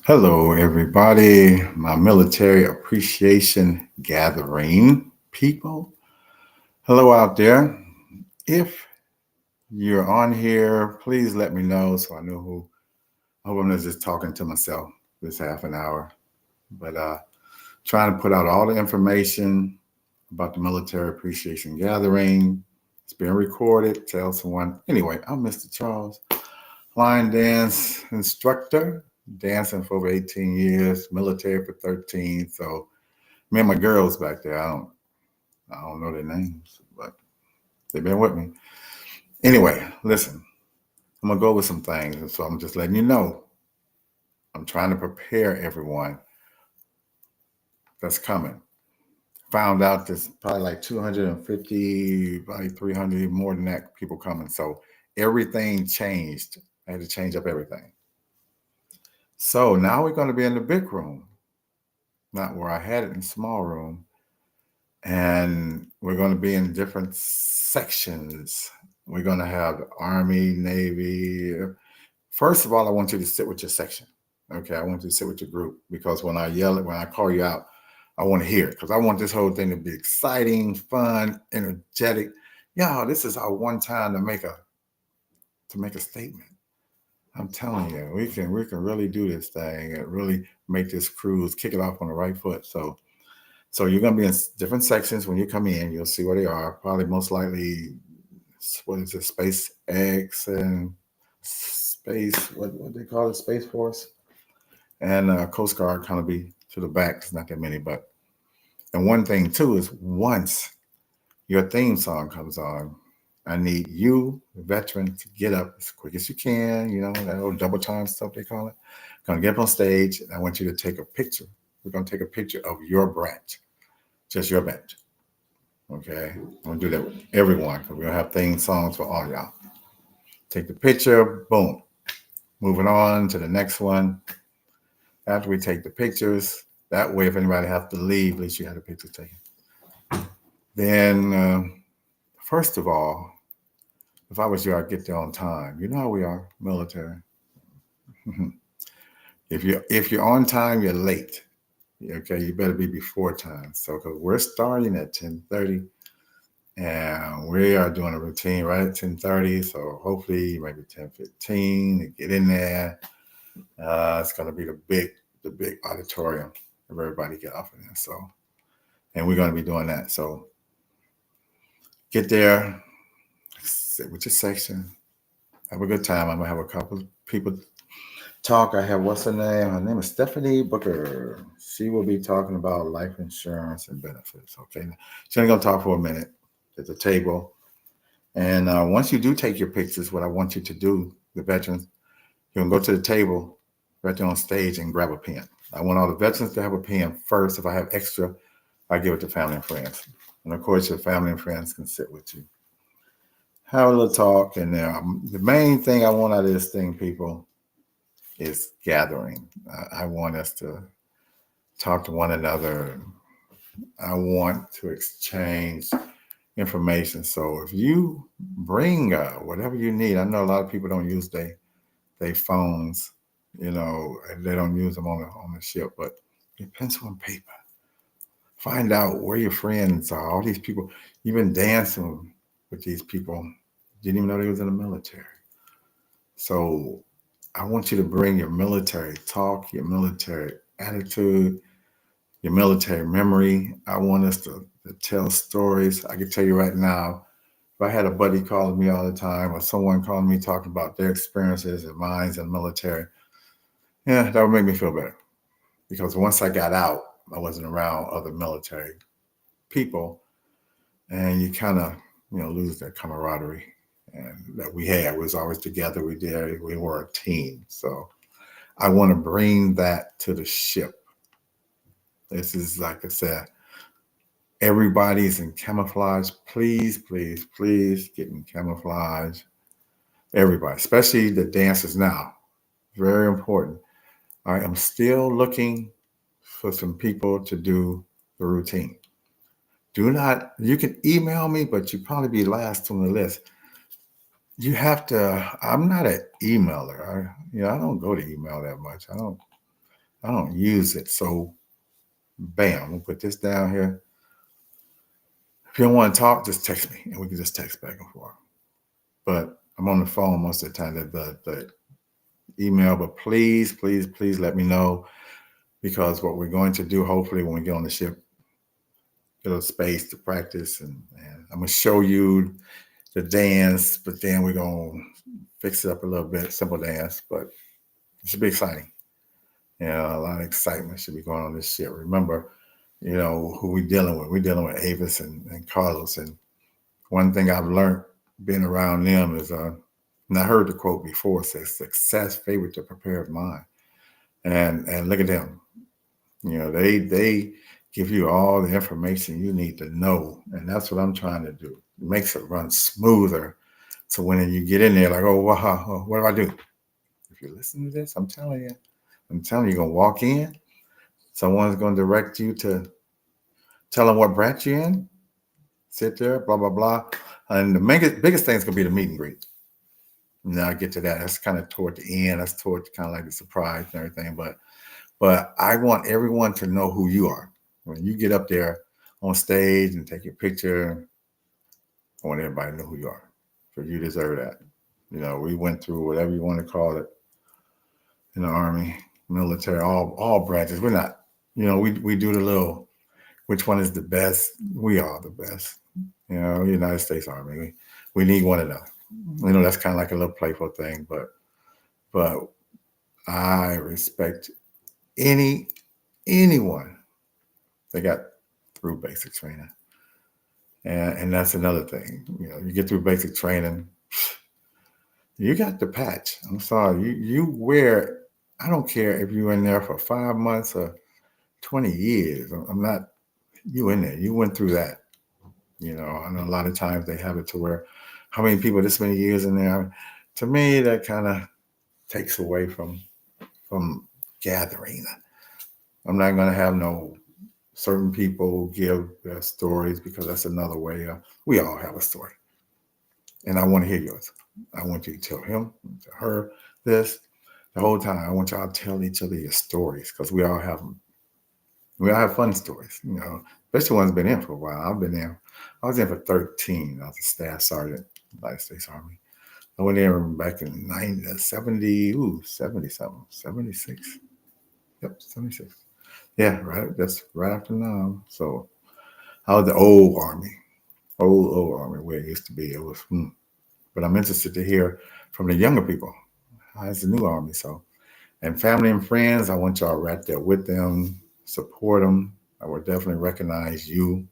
Hello, everybody. My military appreciation gathering people. Hello out there. If you're on here, please let me know so I know who. I hope I'm not just talking to myself this half an hour, but trying to put out all the information about the military appreciation gathering. It's being recorded. Tell someone. Anyway, I'm Mr. Charles, line dance instructor, dancing for over 18 years, military for 13. So me and my girls back there, I don't know their names, but they've been with me. Anyway, listen, I'm gonna go with some things, and so I'm just letting you know. I'm trying to prepare everyone that's coming. Found out there's probably like 250, probably 300 more than that people coming. So everything changed. I had to change up everything. So now we're going to be in the big room, not where I had it in the small room. And we're going to be in different sections. We're going to have the Army, Navy. First of all, I want you to sit with your section. Okay, I want you to sit with your group because when I yell it, when I call you out, I want to hear it because I want this whole thing to be exciting, fun, energetic. Y'all, this is our one time to make a statement. I'm telling you, we can really do this thing and really make this cruise, kick it off on the right foot. So you're gonna be in different sections when you come in. You'll see where they are. Probably most likely, what is it, Space X and Space, what they call it, Space Force, and Coast Guard kind of be to the back. It's not that many, but and one thing too is once your theme song comes on, I need you, the veteran, to get up as quick as you can. You know, that old double time stuff they call it. Gonna get up on stage. And I want you to take a picture. We're gonna take a picture of your branch, just your branch. Okay, I'm gonna do that with everyone because we're gonna have theme songs for all y'all. Take the picture, boom. Moving on to the next one. After we take the pictures, that way, if anybody has to leave, at least you had a picture taken. Then, first of all, if I was you, I'd get there on time. You know how we are, military. If you're on time, you're late. Okay, you better be before time. So, because we're starting at 10:30, and we are doing a routine right at 10:30. So hopefully, maybe 10:15 to get in there. It's going to be the big auditorium of everybody get off in there. So, and we're going to be doing that. So, get there, sit with your section, have a good time. I'm gonna have a couple of people talk. I have what's her name? Her name is Stephanie Booker. She will be talking about life insurance and benefits. Okay, she's only gonna talk for a minute at the table. And once you do take your pictures, what I want you to do, the veterans, you can go to the table right there on stage and grab a pen. I want all the veterans to have a pen first. If I have extra, I give it to family and friends. And of course, your family and friends can sit with you. Have a little talk. And the main thing I want out of this thing, people, is gathering. I want us to talk to one another. I want to exchange information. So if you bring whatever you need, I know a lot of people don't use their phones, and they don't use them on the ship, but get pencil and paper. Find out where your friends are. All these people, you've been dancing with these people. Didn't even know they was in the military. So I want you to bring your military talk, your military attitude, your military memory. I want us to tell stories. I can tell you right now, if I had a buddy calling me all the time or someone calling me talking about their experiences and mine in the military, yeah, that would make me feel better. Because once I got out, I wasn't around other military people, and you kind of, lose that camaraderie and that we had. We was always together. We were a team. So I want to bring that to the ship. This is, like I said, everybody's in camouflage. Please, please, please get in camouflage. Everybody, especially the dancers now. Very important. I am still looking for some people to do the routine. Do not, you can email me, but you probably be last on the list. You have to, I'm not an emailer. I don't go to email that much. I don't. I don't use it. So, bam, we'll put this down here. If you don't want to talk, just text me and we can just text back and forth. But I'm on the phone most of the time, the email. But please, please, please let me know, because what we're going to do, hopefully, when we get on the ship, get a space to practice. And I'm going to show you the dance, but then we're going to fix it up a little bit, simple dance, but it should be exciting. A lot of excitement should be going on this ship. Remember, who we're dealing with. We're dealing with Avis and Carlos. And one thing I've learned being around them is, and I heard the quote before, says, success favored the prepared mind. And look at them. They give you all the information you need to know. And that's what I'm trying to do. It makes it run smoother. So when you get in there, like, oh, wow, what do I do? If you listen to this, I'm telling you, you're going to walk in. Someone's going to direct you to tell them what brought you in. Sit there, blah, blah, blah. And the biggest thing is going to be the meet and greet. Now I get to that. That's kind of toward the end. That's toward kind of like the surprise and everything. But I want everyone to know who you are. When you get up there on stage and take your picture, I want everybody to know who you are. So you deserve that. We went through whatever you want to call it in the Army, military, all branches. We're not, we do the little, which one is the best? We are the best. United States Army. We need one another. That's kind of like a little playful thing, but I respect anyone that got through basic training. And that's another thing. You get through basic training, you got the patch. I'm sorry. You wear, I don't care if you're in there for 5 months or 20 years. I'm not, you in there. You went through that. I know a lot of times they have it to where, how many people this many years in there? I mean, to me, that kind of takes away from gathering. I'm not going to have no certain people give their stories, because that's another way. We all have a story. And I want to hear yours. I want you to tell him, to her, this. The whole time, I want y'all to tell each other your stories, because we all have them. We all have fun stories, especially ones been in for a while. I've been there. I was in for 13. I was a staff sergeant, United States Army. I went there back in 70 something, 76. Yep, 76. Yeah, right. That's right after now. So I was the old Army, old Army, where it used to be. It was, but I'm interested to hear from the younger people. How's the new Army? So, and family and friends, I want y'all right there with them, support them. I will definitely recognize you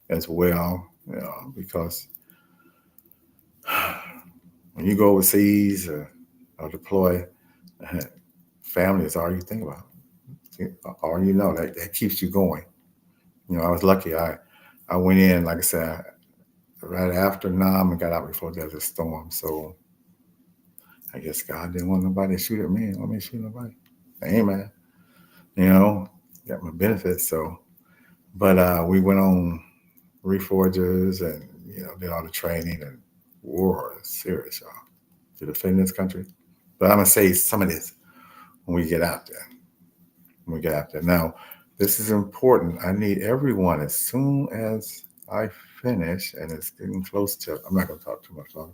as well, because when you go overseas or deploy, family is all you think about. All that keeps you going. I was lucky. I went in, like I said, right after Nam and got out before Desert Storm. So I guess God didn't want nobody to shoot at me. Let me shoot nobody. Amen. Got my benefits. So, but we went on reforgers and did all the training, and war is serious, y'all, to defend this country. But I'm gonna say some of this when we get out there. Now, this is important. I need everyone, as soon as I finish, and it's getting close to, I'm not gonna talk too much longer.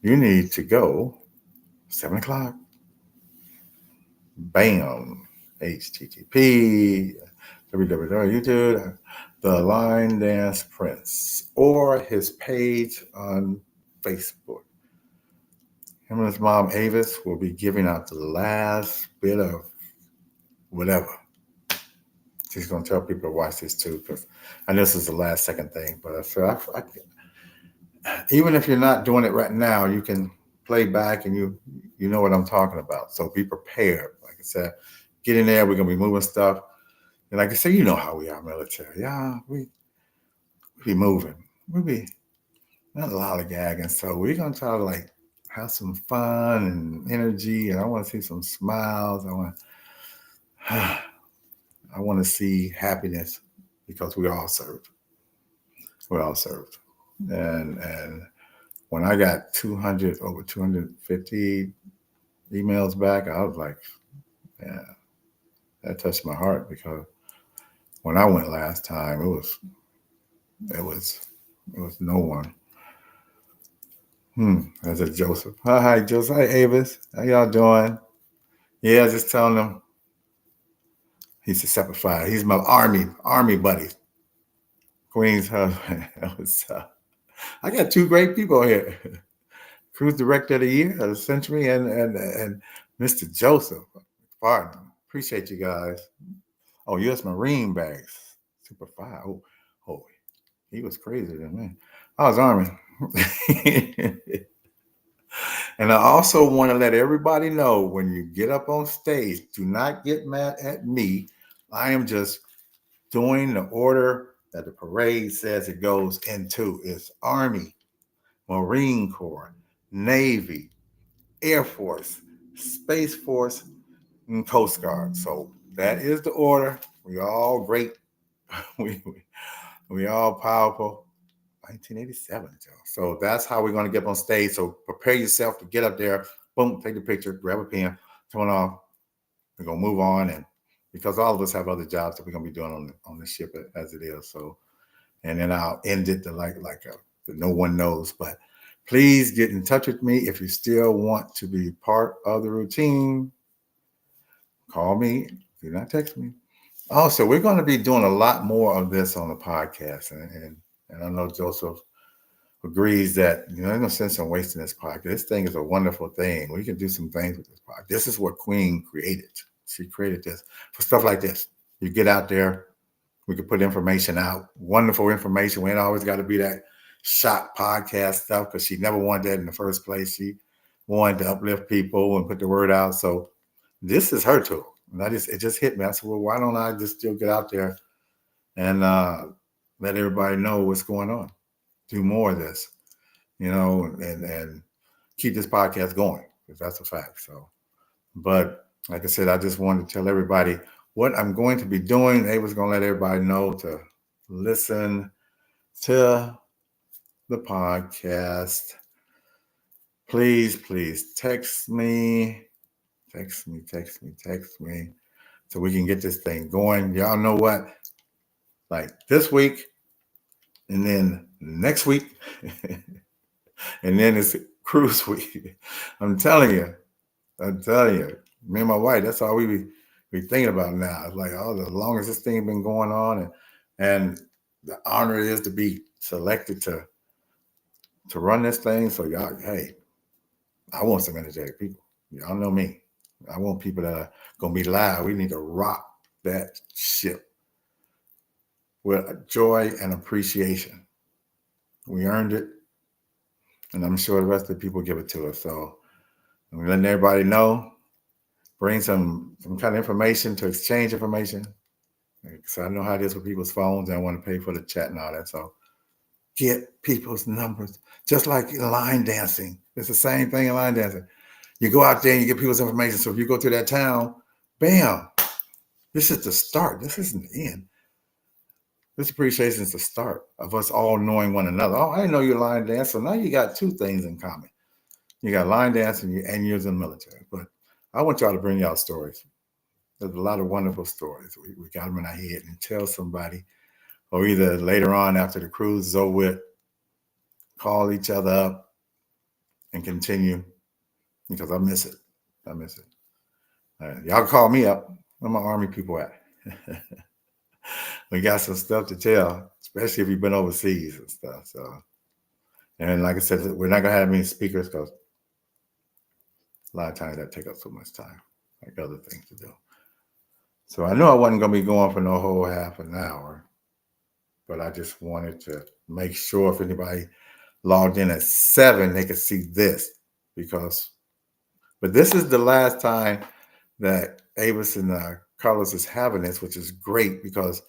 You need to go 7 o'clock. Bam. HTTP www. The Line Dance Prince, or his page on Facebook. Him and his mom Avis will be giving out the last bit of whatever. She's going to tell people to watch this too, because I know this is the last second thing. But so even if you're not doing it right now, you can play back and you know what I'm talking about. So be prepared. Like I said, get in there. We're gonna be moving stuff. And like I said, you know how we are military. Yeah, we be moving. We be not lollygagging. So we're gonna try to like have some fun and energy. And I want to see some smiles. I want to see happiness, because we all served. We all served. And when I got over 250 emails back, I was like, yeah. that touched my heart because when I went last time, it was it was no one. That's a Joseph. Hi, Joseph. Hi, Avis. How y'all doing? Yeah, just telling him he's a separate fire. He's my army buddy. Queen's husband. I got two great people here. Cruise Director of the Year of the Century and Mr. Joseph. Pardon. Appreciate you guys. Oh, U.S. Marine bags. Super fire. Oh, he was crazier than me. I was Army. And I also want to let everybody know when you get up on stage, do not get mad at me. I am just doing the order that the parade says it goes into. It's Army, Marine Corps, Navy, Air Force, Space Force, and Coast Guard. So that is the order. We all great. we all powerful. 1987, Joe. So that's how we're going to get up on stage. So prepare yourself to get up there. Boom, take the picture, grab a pen, turn off. We're going to move on. And because all of us have other jobs that we're going to be doing on the ship as it is. So, and then I'll end it to no one knows. But please get in touch with me if you still want to be part of the routine. Call me. Do not text me. Also, we're going to be doing a lot more of this on the podcast. And I know Joseph agrees that, there's no sense in wasting this podcast. This thing is a wonderful thing. We can do some things with this podcast. This is what Queen created. She created this for stuff like this. You get out there, we can put information out, wonderful information. We ain't always got to be that shot podcast stuff because she never wanted that in the first place. She wanted to uplift people and put the word out. So this is her tool. And it just hit me. I said, well, why don't I just still get out there and let everybody know what's going on? Do more of this, and keep this podcast going, because that's a fact. So, but like I said, I just wanted to tell everybody what I'm going to be doing. Ava's going to let everybody know to listen to the podcast. Please text me so we can get this thing going. Y'all know what? Like this week, and then next week, and then it's cruise week. I'm telling you, me and my wife, that's all we be thinking about now. It's like, oh, the longest this thing been going on, and the honor is to be selected to run this thing. So y'all, hey, I want some energetic people. Y'all know me. I want people that are gonna be loud. We need to rock that ship with joy and appreciation. We earned it, and I'm sure the rest of the people give it to us. So I'm letting everybody know. Bring some kind of information to exchange information. So I know how it is with people's phones. And I want to pay for the chat and all that. So get people's numbers, just like line dancing. It's the same thing in line dancing. You go out there and you get people's information. So if you go to that town, bam, this is the start. This isn't the end. This appreciation is the start of us all knowing one another. Oh, I didn't know you're line dance. So now you got two things in common. You got line dancing and you're in the military. But I want y'all to bring y'all stories. There's a lot of wonderful stories. We got them in our head and tell somebody, or either later on after the cruise is over with, call each other up and continue, because I miss it. Y'all call me up. Where my Army people at? We got some stuff to tell, especially if you've been overseas and stuff. So, and like I said, we're not gonna have many speakers because a lot of times that take up so much time, like other things to do. So I knew I wasn't going to be going for no whole half an hour, but I just wanted to make sure if anybody logged in at 7, they could see this, but this is the last time that Avis and Carlos is having this, which is great because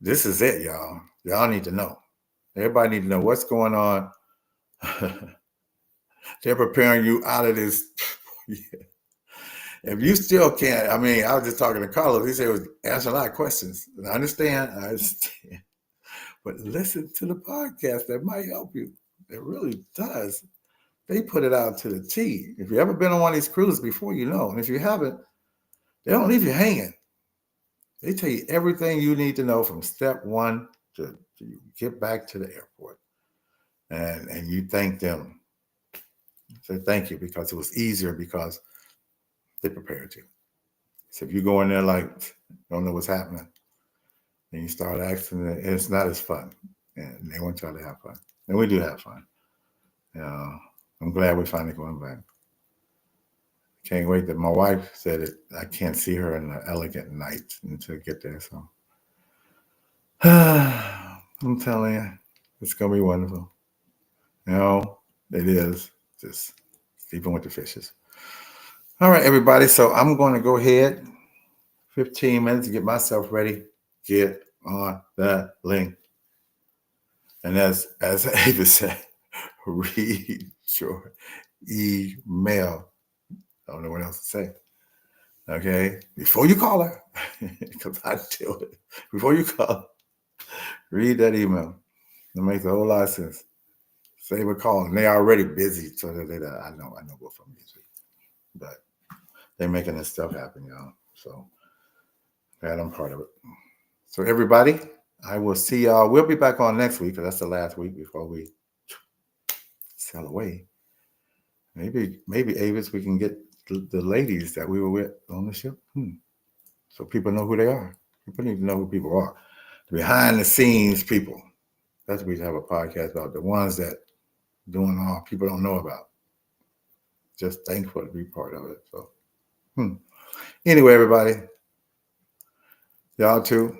this is it, y'all. Y'all need to know. Everybody need to know what's going on. They're preparing you out of this. If you still can't, I was just talking to Carlos. He said he was answering a lot of questions. I understand. But listen to the podcast. That might help you. It really does. They put it out to the T. If you've ever been on one of these cruises before, you know. And if you haven't, they don't leave you hanging. They tell you everything you need to know from step one to get back to the airport. And you thank them. Say thank you because it was easier because they prepared you. So if you go in there like don't know what's happening, and you start asking, it's not as fun. And they want y'all to have fun. And we do have fun. I'm glad we're finally going back. Can't wait that my wife said it. I can't see her in the elegant night until I get there. So I'm telling you, it's gonna be wonderful. It is. Just sleeping with the fishes. All right, everybody. So I'm going to go ahead. 15 minutes to get myself ready. Get on that link. And as Ava said, read your email. I don't know what else to say. Okay, before you call her, because I do it. Before you call, read that email. It makes a whole lot of sense. Save a call, and they're already busy, so I know both of them busy, but they're making this stuff happen, y'all. So glad I'm part of it. So everybody, I will see y'all. We'll be back on next week because that's the last week before we sail away. Maybe Avis, we can get the ladies that we were with on the ship, so people know who they are. People need to know who people are. Behind the scenes people. That's what we have a podcast about. The ones that doing all people don't know about. Just thankful to be part of it. So anyway, everybody, y'all too.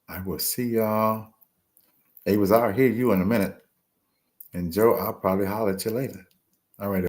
I will see y'all. Ava's, I'll hear you in a minute. And Joe, I'll probably holler at you later. All right.